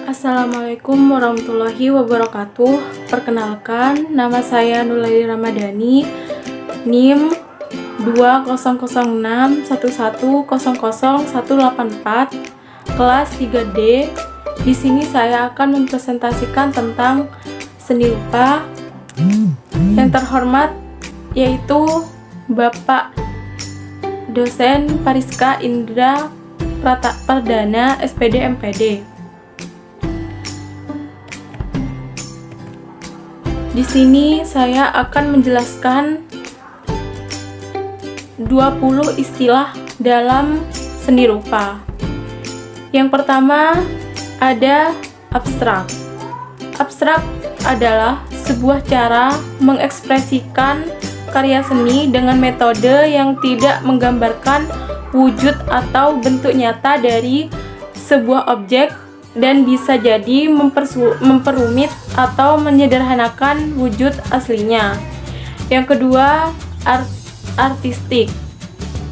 Assalamualaikum warahmatullahi wabarakatuh. Perkenalkan, nama saya Nulaili Ramadhani, NIM 200611000184, kelas 3D. Di sini saya akan mempresentasikan tentang seni rupa. Yang terhormat yaitu Bapak dosen Pariska Indra Pradana, SPD MPD. Di sini saya akan menjelaskan 20 istilah dalam seni rupa. Yang pertama ada abstrak. Abstrak adalah sebuah cara mengekspresikan karya seni dengan metode yang tidak menggambarkan wujud atau bentuk nyata dari sebuah objek dan bisa jadi memperumit atau menyederhanakan wujud aslinya. Yang kedua, artistik,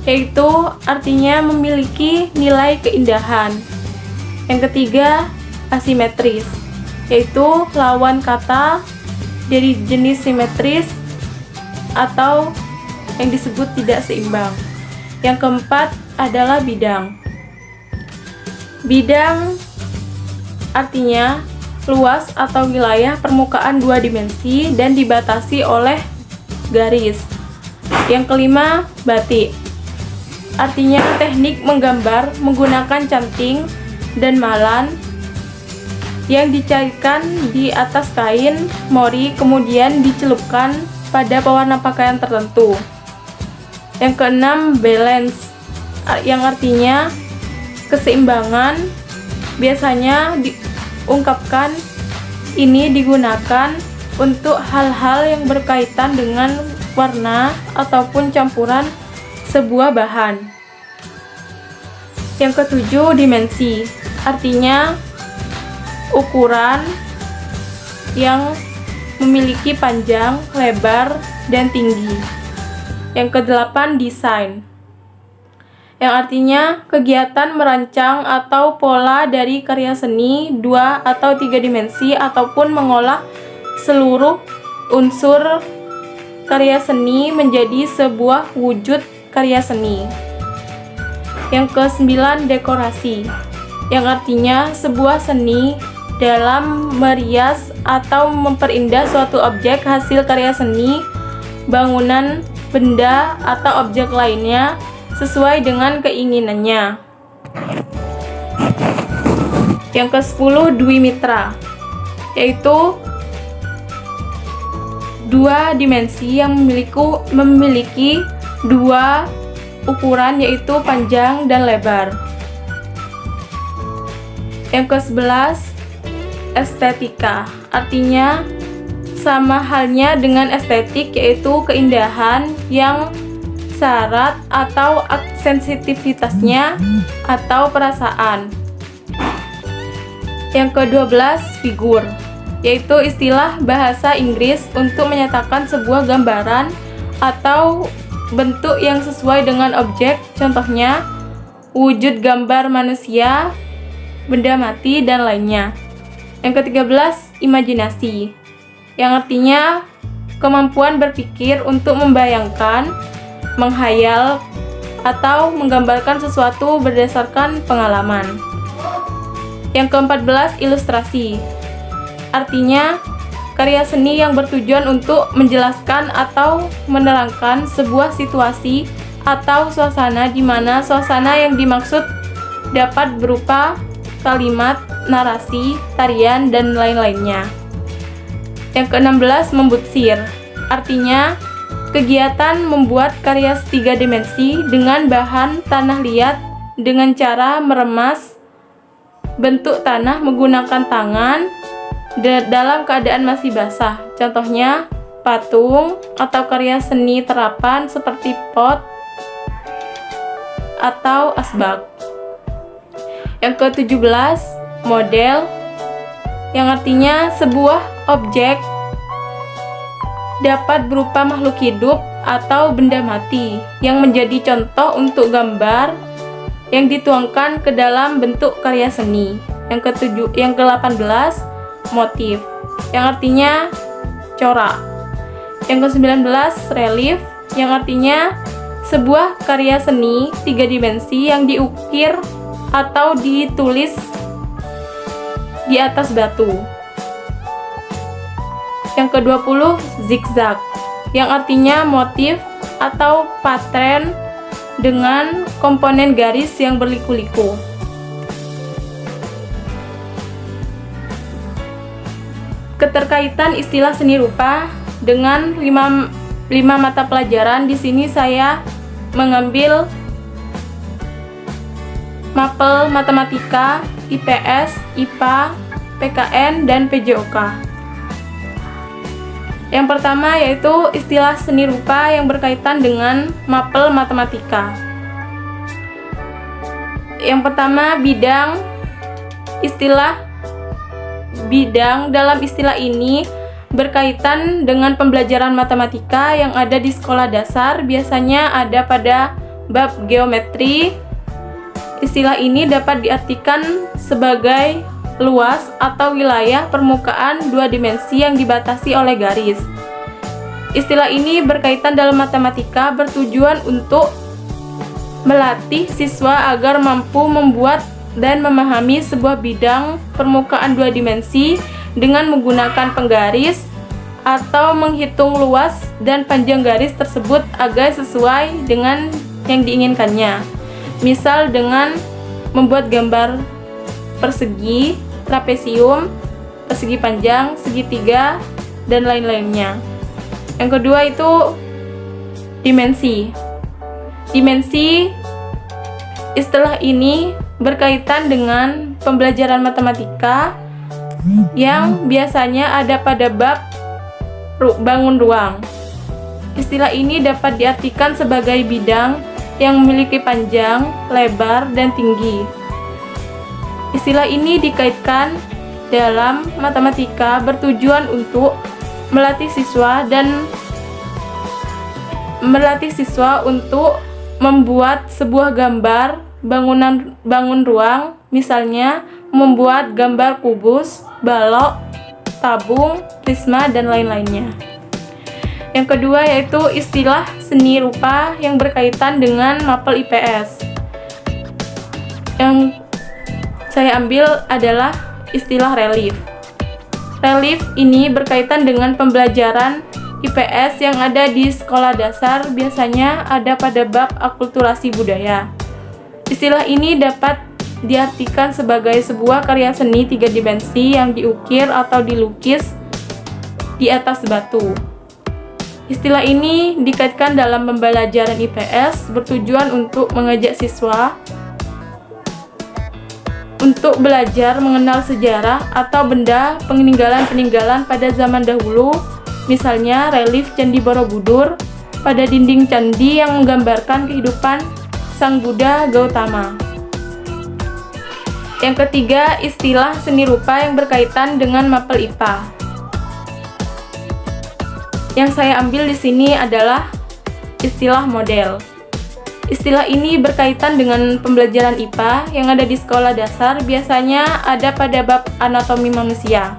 yaitu artinya memiliki nilai keindahan. Yang ketiga, asimetris, yaitu lawan kata dari jenis simetris atau yang disebut tidak seimbang. Yang keempat adalah bidang. Bidang artinya luas atau wilayah permukaan dua dimensi dan dibatasi oleh garis. Yang kelima, batik. Artinya teknik menggambar menggunakan canting dan malan yang dicairkan di atas kain mori kemudian dicelupkan pada pewarna pakaian tertentu. Yang keenam, balance, yang artinya keseimbangan. Biasanya diungkapkan ini digunakan untuk hal-hal yang berkaitan dengan warna ataupun campuran sebuah bahan. Yang ketujuh, dimensi, artinya ukuran yang memiliki panjang, lebar, dan tinggi. Yang kedelapan, desain, yang artinya kegiatan merancang atau pola dari karya seni 2 atau 3 dimensi ataupun mengolah seluruh unsur karya seni menjadi sebuah wujud karya seni. Yang kesembilan, dekorasi, yang artinya sebuah seni dalam merias atau memperindah suatu objek hasil karya seni, bangunan, benda, atau objek lainnya sesuai dengan keinginannya. Yang ke-10, dwimitra, yaitu dua dimensi yang memiliki dua ukuran, yaitu panjang dan lebar. Yang ke-11, estetika, artinya sama halnya dengan estetik, yaitu keindahan yang syarat atau sensitivitasnya atau perasaan. Yang ke-12, figur, yaitu istilah bahasa Inggris untuk menyatakan sebuah gambaran atau bentuk yang sesuai dengan objek, contohnya wujud gambar manusia, benda mati, dan lainnya. Yang ke-13, imajinasi, yang artinya kemampuan berpikir untuk membayangkan, menghayal, atau menggambarkan sesuatu berdasarkan pengalaman. Yang ke-14, ilustrasi, artinya karya seni yang bertujuan untuk menjelaskan atau menerangkan sebuah situasi atau suasana di mana suasana yang dimaksud dapat berupa kalimat, narasi, tarian, dan lain-lainnya. Yang ke-16, membutsir, artinya kegiatan membuat karya 3 dimensi dengan bahan tanah liat dengan cara meremas bentuk tanah menggunakan tangan dalam keadaan masih basah. Contohnya patung atau karya seni terapan seperti pot atau asbak. Yang ke-17, model, yang artinya sebuah objek dapat berupa makhluk hidup atau benda mati yang menjadi contoh untuk gambar yang dituangkan ke dalam bentuk karya seni. Yang ke-18 motif, yang artinya corak. Yang ke-19 relief, yang artinya sebuah karya seni 3 dimensi yang diukir atau ditulis di atas batu. Yang ke-20 zigzag, yang artinya motif atau pattern dengan komponen garis yang berliku-liku. Keterkaitan istilah seni rupa dengan 5 mata pelajaran. Di sini saya mengambil mapel matematika, IPS, IPA, PKN, dan PJOK. Yang pertama yaitu istilah seni rupa yang berkaitan dengan mapel matematika. Yang pertama, bidang. Dalam istilah ini berkaitan dengan pembelajaran matematika yang ada di sekolah dasar, biasanya ada pada bab geometri. Istilah ini dapat diartikan sebagai luas atau wilayah permukaan 2 dimensi yang dibatasi oleh garis. Istilah ini berkaitan dalam matematika, bertujuan untuk melatih siswa agar mampu membuat dan memahami sebuah bidang permukaan 2 dimensi dengan menggunakan penggaris atau menghitung luas dan panjang garis tersebut agar sesuai dengan yang diinginkannya. Misal dengan membuat gambar persegi, trapesium, persegi panjang, segitiga, dan lain-lainnya. Yang kedua itu dimensi. Istilah ini berkaitan dengan pembelajaran matematika yang biasanya ada pada bab bangun ruang. Istilah ini dapat diartikan sebagai bidang yang memiliki panjang, lebar, dan tinggi. Istilah ini dikaitkan dalam matematika, bertujuan untuk melatih siswa untuk membuat sebuah gambar bangun ruang, misalnya membuat gambar kubus, balok, tabung, prisma, dan lain-lainnya. Yang kedua yaitu istilah seni rupa yang berkaitan dengan mapel IPS. Yang saya ambil adalah istilah relief. Relief ini berkaitan dengan pembelajaran IPS yang ada di sekolah dasar, biasanya ada pada bab akulturasi budaya. Istilah ini dapat diartikan sebagai sebuah karya seni 3 dimensi yang diukir atau dilukis di atas batu. Istilah ini dikaitkan dalam pembelajaran IPS, bertujuan untuk mengajak siswa untuk belajar mengenal sejarah atau benda peninggalan-peninggalan pada zaman dahulu, misalnya relief Candi Borobudur pada dinding candi yang menggambarkan kehidupan Sang Buddha Gautama. Yang ketiga, istilah seni rupa yang berkaitan dengan mapel IPA. Yang saya ambil di sini adalah istilah model. Istilah ini berkaitan dengan pembelajaran IPA yang ada di sekolah dasar, biasanya ada pada bab anatomi manusia.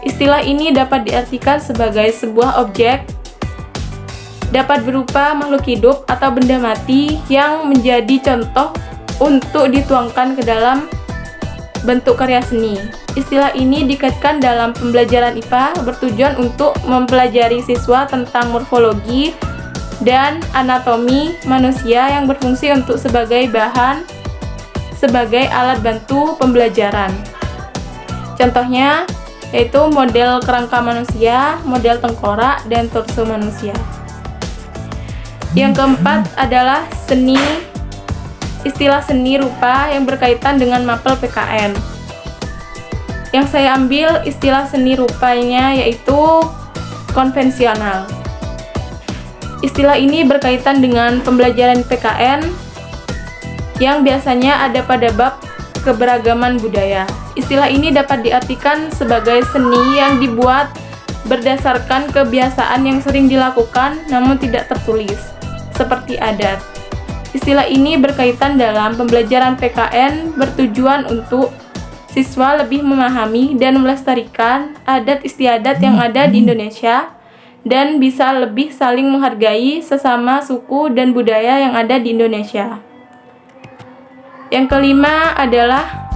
Istilah ini dapat diartikan sebagai sebuah objek, dapat berupa makhluk hidup atau benda mati yang menjadi contoh untuk dituangkan ke dalam bentuk karya seni. Istilah ini dikaitkan dalam pembelajaran IPA, bertujuan untuk mempelajari siswa tentang morfologi dan anatomi manusia yang berfungsi untuk sebagai alat bantu pembelajaran. Contohnya yaitu model kerangka manusia, model tengkorak, dan torso manusia. Yang keempat adalah istilah seni rupa yang berkaitan dengan mapel PKN. Yang saya ambil istilah seni rupanya yaitu konvensional. Istilah ini berkaitan dengan pembelajaran PKN yang biasanya ada pada bab keberagaman budaya. Istilah ini dapat diartikan sebagai seni yang dibuat berdasarkan kebiasaan yang sering dilakukan namun tidak tertulis, seperti adat. Istilah ini berkaitan dalam pembelajaran PKN, bertujuan untuk siswa lebih memahami dan melestarikan adat istiadat yang ada di Indonesia dan bisa lebih saling menghargai sesama suku dan budaya yang ada di Indonesia. Yang kelima adalah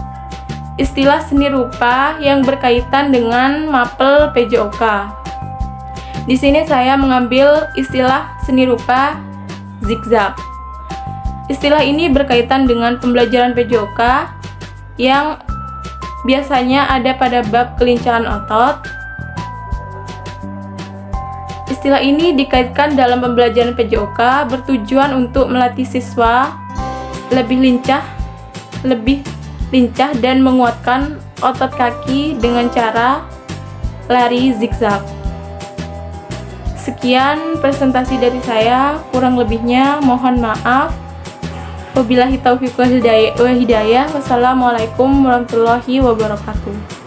istilah seni rupa yang berkaitan dengan mapel PJOK. Di sini saya mengambil istilah seni rupa zigzag. Istilah ini berkaitan dengan pembelajaran PJOK yang biasanya ada pada bab kelincahan otot. Istilah ini dikaitkan dalam pembelajaran PJOK bertujuan untuk melatih siswa lebih lincah dan menguatkan otot kaki dengan cara lari zigzag. Sekian presentasi dari saya, kurang lebihnya mohon maaf. Wabillahi taufiq wal hidayah. Wassalamualaikum warahmatullahi wabarakatuh.